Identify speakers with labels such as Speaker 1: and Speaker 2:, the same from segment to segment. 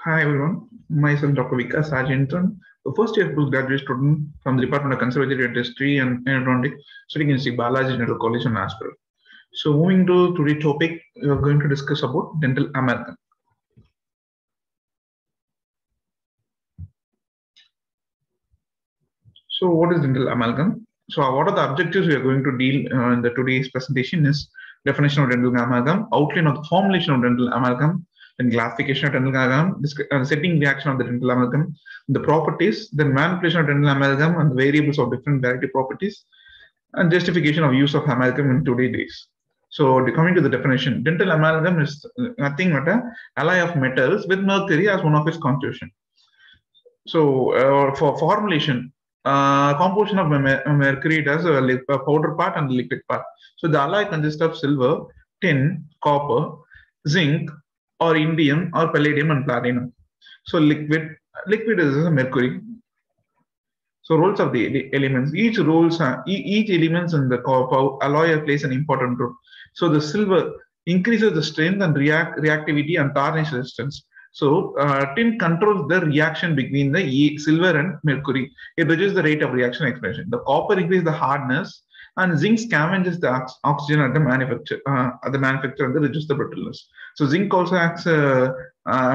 Speaker 1: Hi everyone, myself Dr. Vikash, the first year postgraduate student from the Department of Conservatory Dentistry and Endodontics, studying in Sri Balaji Dental College in Nashville. So moving to today's topic, we are going to discuss about dental amalgam. So what is dental amalgam? So what are the objectives we are going to deal in the today's presentation is definition of dental amalgam, outline of the formulation of dental amalgam, then classification of dental amalgam, setting reaction of the dental amalgam, the properties, then manipulation of dental amalgam and the variables of different variety properties, and justification of use of amalgam in today's days. So coming to the definition, dental amalgam is nothing but a alloy of metals with mercury as one of its constitution. So for formulation, composition of mercury does a powder part and the liquid part. So the alloy consists of silver, tin, copper, zinc, or indium, or palladium and platinum. So liquid is mercury. So roles of the elements. Each elements in the alloy plays an important role. So the silver increases the strength and reactivity and tarnish resistance. So tin controls the reaction between the silver and mercury. It reduces the rate of reaction expansion. The copper increases the hardness, and zinc scavenges the oxygen at the manufacture and reduces the brittleness. So zinc also acts a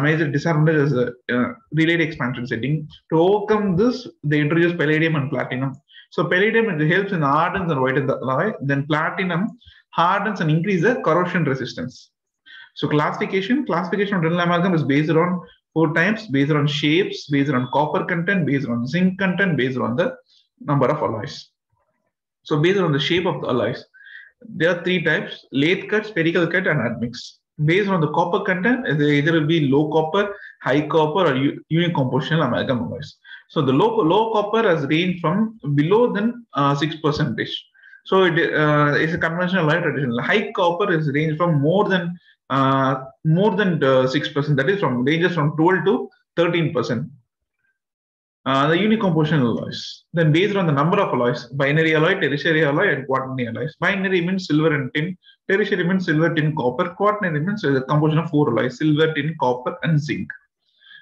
Speaker 1: major disadvantage as a delayed expansion setting. To overcome this, they introduce palladium and platinum. So palladium helps in hardens and whiten the alloy. Then platinum hardens and increases the corrosion resistance. So classification of dental amalgam is based on 4 types, based on shapes, based on copper content, based on zinc content, based on the number of alloys. So based on the shape of the alloys, there are 3 types: lathe cut, spherical cut, and admix. Based on the copper content, there either will be low copper, high copper, or unicompositional amalgam alloys. So the low copper has ranged from below than 6%. So it's a conventional alloy traditional. High copper is ranged from more than 6%. That is ranges from 12 to 13%. The unicompositional alloys. Then based on the number of alloys, binary alloy, tertiary alloy, and quaternary alloys. Binary means silver and tin. Tertiary means silver, tin, copper. Quaternary means the composition of 4 alloys: silver, tin, copper, and zinc.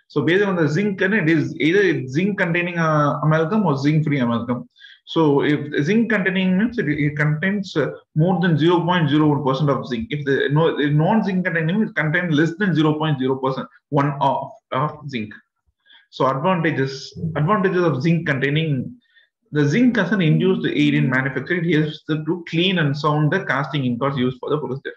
Speaker 1: So based on the zinc, it is either zinc containing amalgam or zinc free amalgam. So if zinc containing means it contains more than 0.01% of zinc. If the non-zinc containing, it contains less than 0.0% of zinc. So advantages of zinc containing: the zinc as an induced aid in manufacture. It helps to clean and sound the casting ingots used for the procedure.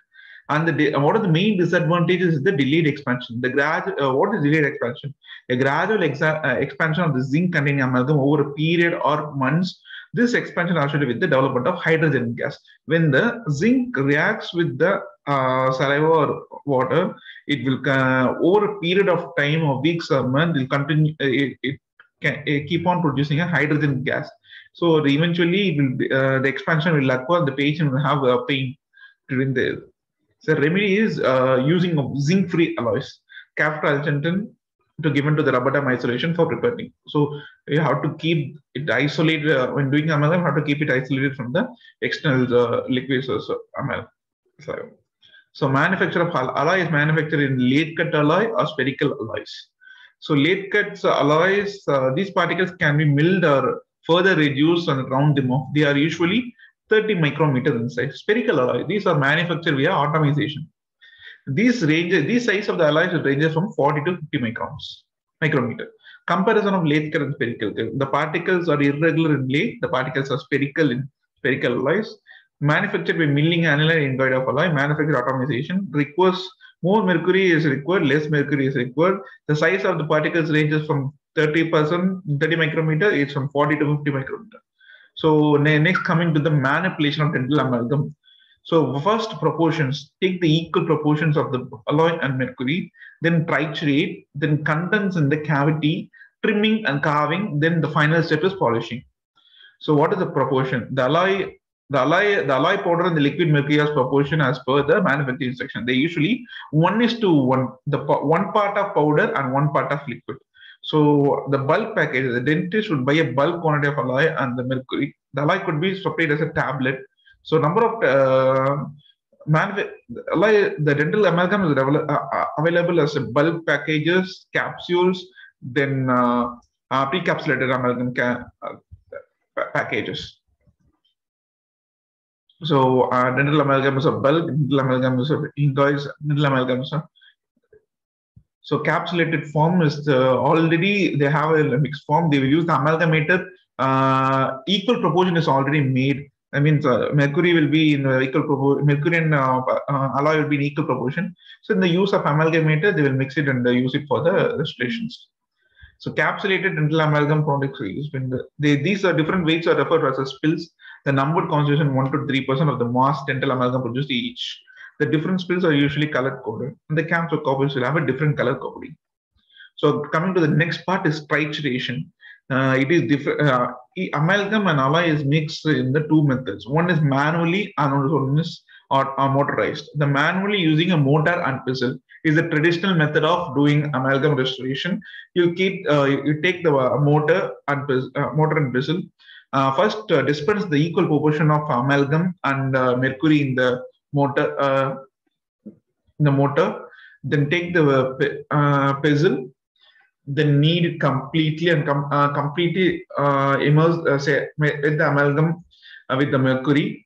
Speaker 1: And what are the main disadvantages is the delayed expansion. What is delayed expansion? A gradual expansion of the zinc containing amalgam over a period or months. This expansion associated with the development of hydrogen gas. When the zinc reacts with the saliva or water, it will over a period of time or weeks or months, will continue. It can keep on producing a hydrogen gas. So eventually, it will the expansion will occur. The patient will have pain during the. So remedy is using of zinc-free alloys, capital argentin to given to the rubber dam isolation for preparing. So you have to keep it isolated when doing amalgam. You have to keep it isolated from the external liquid source of amalgam. So manufacture of alloy is manufactured in lathe cut alloy or spherical alloys. So lathe cut alloys, these particles can be milled or further reduced and round them off. They are usually 30 micrometers in size. Spherical alloy, these are manufactured via atomization. These size of the alloys ranges from 40 to 50 micrometer. Comparison of lathe cut and spherical cut. The particles are irregular in lathe. The particles are spherical in spherical alloys. Manufactured by milling annular ingoid of alloy. Manufactured atomization requires more mercury is required, less mercury is required. The size of the particles ranges from 30 micrometer. It's from 40 to 50 micrometer. So next, coming to the manipulation of dental amalgam. So first, proportions. Take the equal proportions of the alloy and mercury, then triturate, then condense in the cavity, trimming and carving, then the final step is polishing. So what is the proportion? The alloy powder and the liquid mercury as proportion as per the manufacturing instruction. They usually 1:1, the 1 part of powder and 1 part of liquid. So the bulk package, the dentist should buy a bulk quantity of alloy and the mercury. The alloy could be supplied as a tablet. So number of The dental amalgam is available as bulk packages, capsules, then pre-capsulated amalgam packages. So dental amalgam is a bulk, dental amalgam is a ingots, dental amalgam is a so capsulated form is already they have a mixed form. They will use the amalgamator. Equal proportion is already made. I mean, mercury will be in equal proportion. Mercury and alloy will be in equal proportion. So in the use of amalgamator, they will mix it and use it for the restorations. So capsulated dental amalgam products are used when these are different weights are referred to as spills. The numbered concentration 1 to 3% of the mass dental amalgam produced each. The different spills are usually color coded, and the caps or copies will have a different color coding. So coming to the next part is trituration. It is different. Amalgam and alloy is mixed in the two methods. One is manually and one is motorized. The manually using a mortar and pestle is the traditional method of doing amalgam restoration. You take the mortar and pestle. First, dispense the equal proportion of amalgam and mercury in the mortar. Then take the pestle. Then knead it completely and completely immerse with the amalgam with the mercury.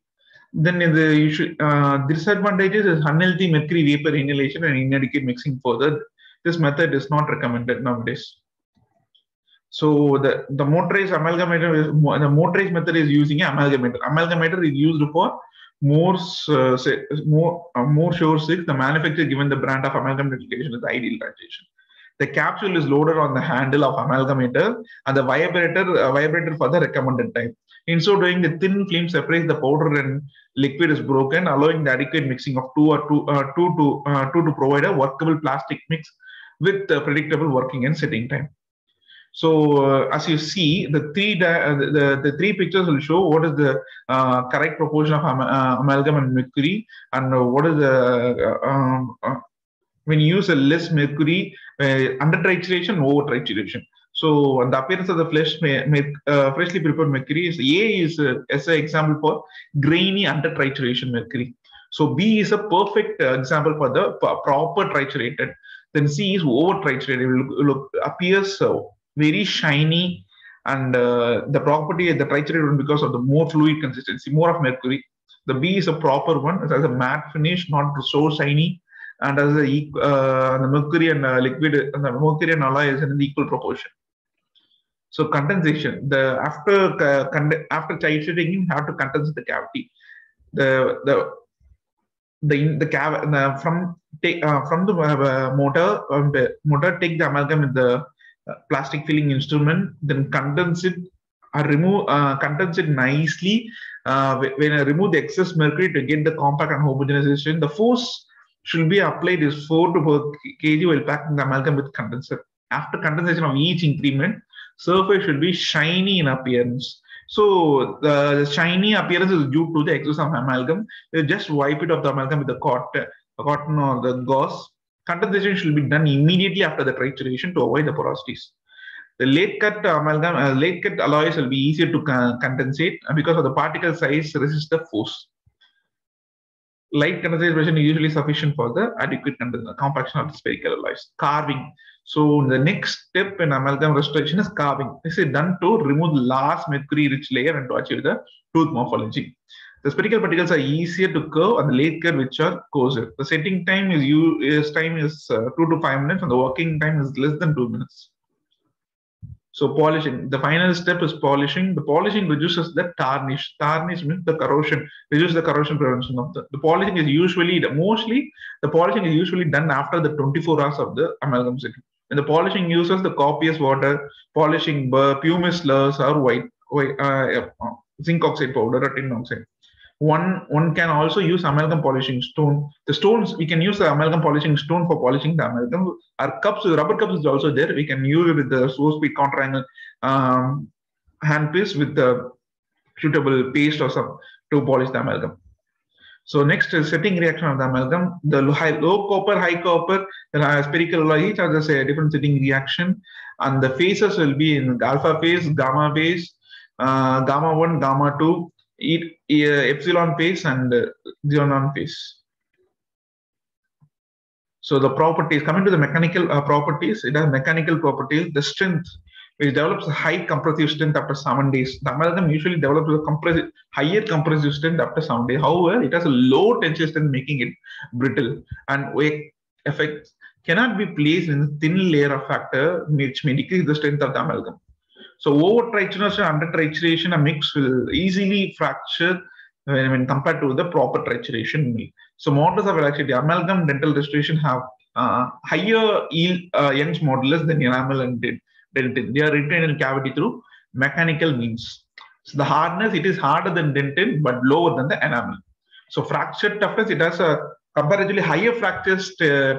Speaker 1: Then in the disadvantages is unhealthy mercury vapor inhalation and inadequate mixing further. This method is not recommended nowadays. So the motorized amalgamator is the motorized method is using an amalgamator. Amalgamator is used for more sure six. The manufacturer given the brand of amalgam application is the ideal transition. The capsule is loaded on the handle of amalgamator and the vibrator for the recommended type. In so doing, the thin film separates the powder and liquid is broken, allowing the adequate mixing of two to provide a workable plastic mix with predictable working and setting time. So as you see, the three pictures will show what is the correct proportion of amalgam and mercury, and what is the when you use a less mercury under trituration, over trituration. So the appearance of the freshly prepared mercury is A is as an example for grainy under trituration mercury. So B is a perfect example for the proper triturated. Then C is over triturated. Appears very shiny, and the property the triturated one because of the more fluid consistency, more of mercury. The B is a proper one. It has a matte finish, not so shiny, and as the mercury and liquid, and the mercury and alloy is in an equal proportion. So condensation. After titratting, you have to condense the cavity. From the motor, take the amalgam with the plastic filling instrument, then condense it, condense it nicely. When I remove the excess mercury to get the compact and homogenization, the force should be applied is 4 to 4 kg while packing the amalgam with condenser. After condensation of each increment, surface should be shiny in appearance. So the shiny appearance is due to the excess of amalgam. You just wipe it off the amalgam with the cotton or the gauze. Condensation should be done immediately after the trituration to avoid the porosities. The late cut alloys will be easier to condensate because of the particle size resist the force. Light condensation is usually sufficient for the adequate compaction of the spherical alloys. Carving. So the next step in amalgam restoration is carving. This is done to remove the last mercury-rich layer and to achieve the tooth morphology. The spherical particles are easier to curve and the late curve which are coarser. The setting time is 2 to 5 minutes and the working time is less than 2 minutes. So polishing. The final step is polishing. The polishing reduces the tarnish. Tarnish means the corrosion. Reduces the corrosion prevention of the polishing is usually the polishing is usually done after the 24 hours of the amalgam setting. And the polishing uses the copious water, polishing pumice slurs or zinc oxide powder or tin oxide. One can also use amalgam polishing stone. The stones, we can use the amalgam polishing stone for polishing the amalgam. Our cups, rubber cups is also there. We can use it with the slow speed counter angle hand piece with the suitable paste or some to polish the amalgam. So next is setting reaction of the amalgam. The low copper, high copper, the spherical alloy each has a different setting reaction, and the phases will be in alpha phase, gamma phase, gamma 1, gamma 2. Epsilon phase and xenon phase. So the properties, coming to the mechanical properties, it has mechanical properties. The strength, which develops a high compressive strength after 7 days. The amalgam usually develops a higher compressive strength after 7 days. However, it has a low tensile strength, making it brittle, and weight effects cannot be placed in a thin layer of factor, which may decrease the strength of the amalgam. So over trituration and under trituration, a mix will easily fracture when compared to the proper trituration mill. So modulus of elasticity, amalgam dental restoration have higher yield Young's modulus than enamel and dentin. They are retained in cavity through mechanical means. So the hardness, it is harder than dentin but lower than the enamel. So fracture toughness, it has a comparatively higher fracture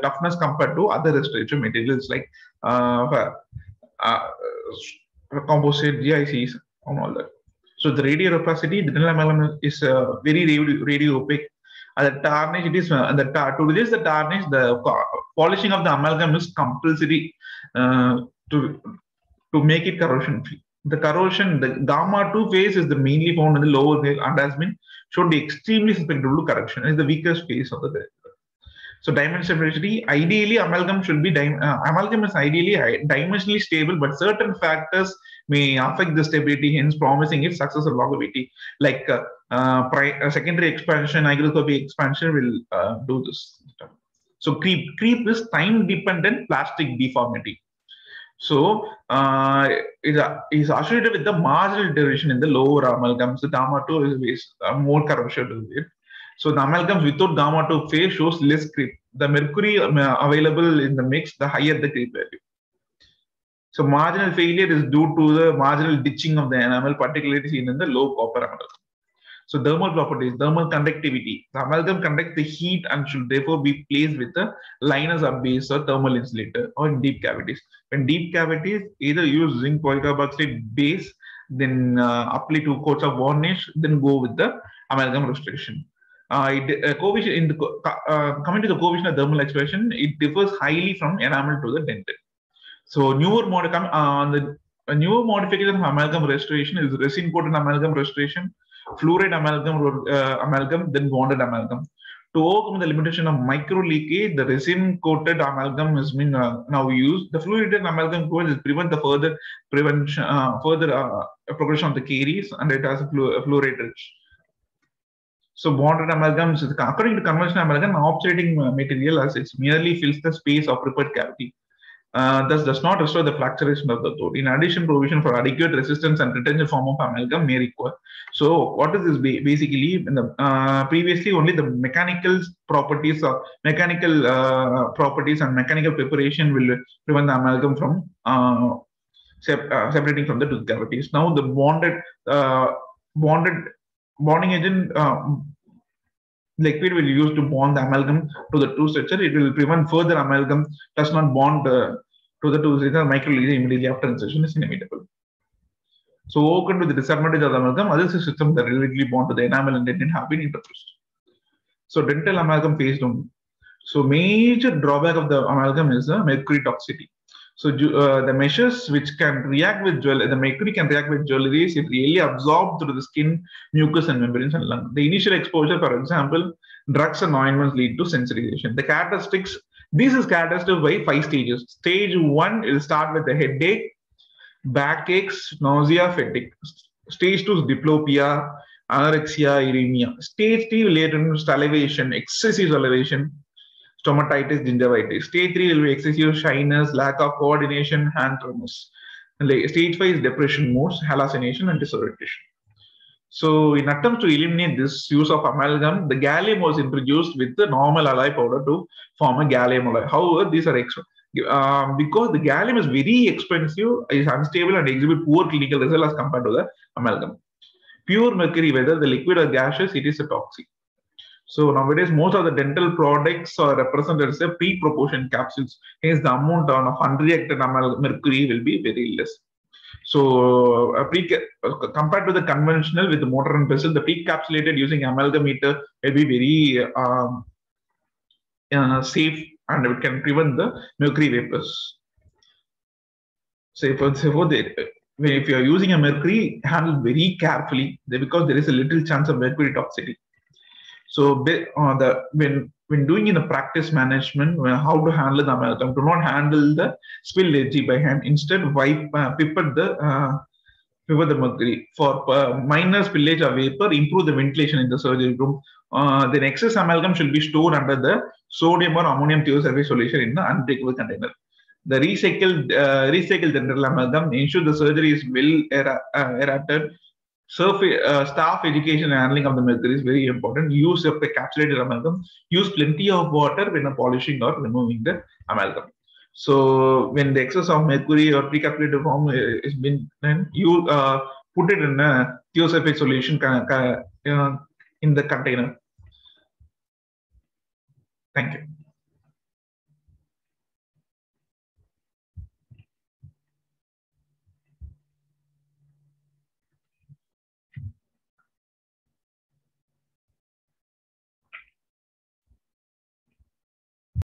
Speaker 1: toughness compared to other restorative materials like composite, GICs, and all that. So the radio opacity, the dental amalgam is very radio opaque. The tarnish, it is to reduce the tarnish, the polishing of the amalgam is compulsory to make it corrosion free. The corrosion, the gamma 2 phase is the mainly found in the lower nail and has been shown to be extremely susceptible to correction. It is the weakest phase of the. So dimensionality, ideally amalgam should be amalgam is ideally dimensionally stable, but certain factors may affect the stability, hence promising its success or longevity. Like secondary expansion, hygroscopic expansion will do this stuff. So creep is time dependent plastic deformity. So is associated with the marginal deterioration in the lower amalgams. The gamma 2 is more corrosion to it. So the amalgams without gamma 2 phase shows less creep. The mercury available in the mix, the higher the creep value. So marginal failure is due to the marginal ditching of the enamel, particularly seen in the low copper amalgam. So thermal properties, thermal conductivity. The amalgam conducts the heat and should therefore be placed with the liners or base or thermal insulator or in deep cavities. When deep cavities, either use zinc polycarboxylate base, then apply 2 coats of varnish, then go with the amalgam restoration. Coefficient coming to the coefficient of thermal expression, it differs highly from enamel to the dentin. So newer modification of amalgam restoration is resin coated amalgam restoration, fluoride amalgam, then bonded amalgam. To overcome the limitation of micro leakage, the resin coated amalgam has been now used. The fluoride amalgam coat is prevent the further progression of the caries, and it has a fluoride rich. So bonded amalgams, according to conventional amalgam, obturating material as it merely fills the space of prepared cavity. Thus does not restore the fracturation of the tooth. In addition, provision for adequate resistance and retention form of amalgam may require. So what is this basically? In the, previously, only the mechanical properties or mechanical properties and mechanical preparation will prevent the amalgam from separating from the tooth cavities. Now the bonding agent liquid will use to bond the amalgam to the tooth structure. It will prevent further amalgam does not bond to the tooth. Micro lesion immediately after incision is inevitable. So overcome to the disadvantage of the amalgam, other systems that relatively bond to the enamel and dentin have been introduced. So dental amalgam phase down. So major drawback of the amalgam is the mercury toxicity. So the meshes which can react with the mercury can react with jewelries if really absorbed through the skin, mucus, and membranes and lung. The initial exposure, for example, drugs and ointments lead to sensitization. The characteristics, this is characteristic by 5 stages. Stage 1 will start with the headache, backaches, nausea, fatigue. Stage 2 is diplopia, anorexia, anemia. Stage 3 will lead to salivation, excessive salivation, stomatitis, gingivitis. Stage 3 will be excessive shyness, lack of coordination, hand tremors. Stage 5 is depression modes, hallucination, and disorientation. So in attempts to eliminate this use of amalgam, the gallium was introduced with the normal alloy powder to form a gallium alloy. However, these are extra. Because the gallium is very expensive, is unstable, and exhibit poor clinical result as compared to the amalgam. Pure mercury, whether the liquid or gaseous, it is a toxic. So nowadays, most of the dental products are represented as a pre-proportion capsules. Hence, the amount of unreacted mercury will be very less. So compared to the conventional with the mortar and pestle, the pre-capsulated using amalgamator will be very safe, and it can prevent the mercury vapors. So if you are using a mercury, handle very carefully because there is a little chance of mercury toxicity. So when when doing in the practice management, how to handle the amalgam. Do not handle the spilled edge by hand. Instead, pipette the mercury. For minor spillage of vapor, improve the ventilation in the surgery room. Then excess amalgam should be stored under the sodium or ammonium thiosulfate solution in the unbreakable container. The recycled dental amalgam ensure the surgery is well aerated. Staff education and handling of the mercury is very important. Use of the capsulated amalgam. Use plenty of water when polishing or removing the amalgam. So when the excess of mercury or precapsulated form is been done, you put it in a thiosulfate solution in the container. Thank you.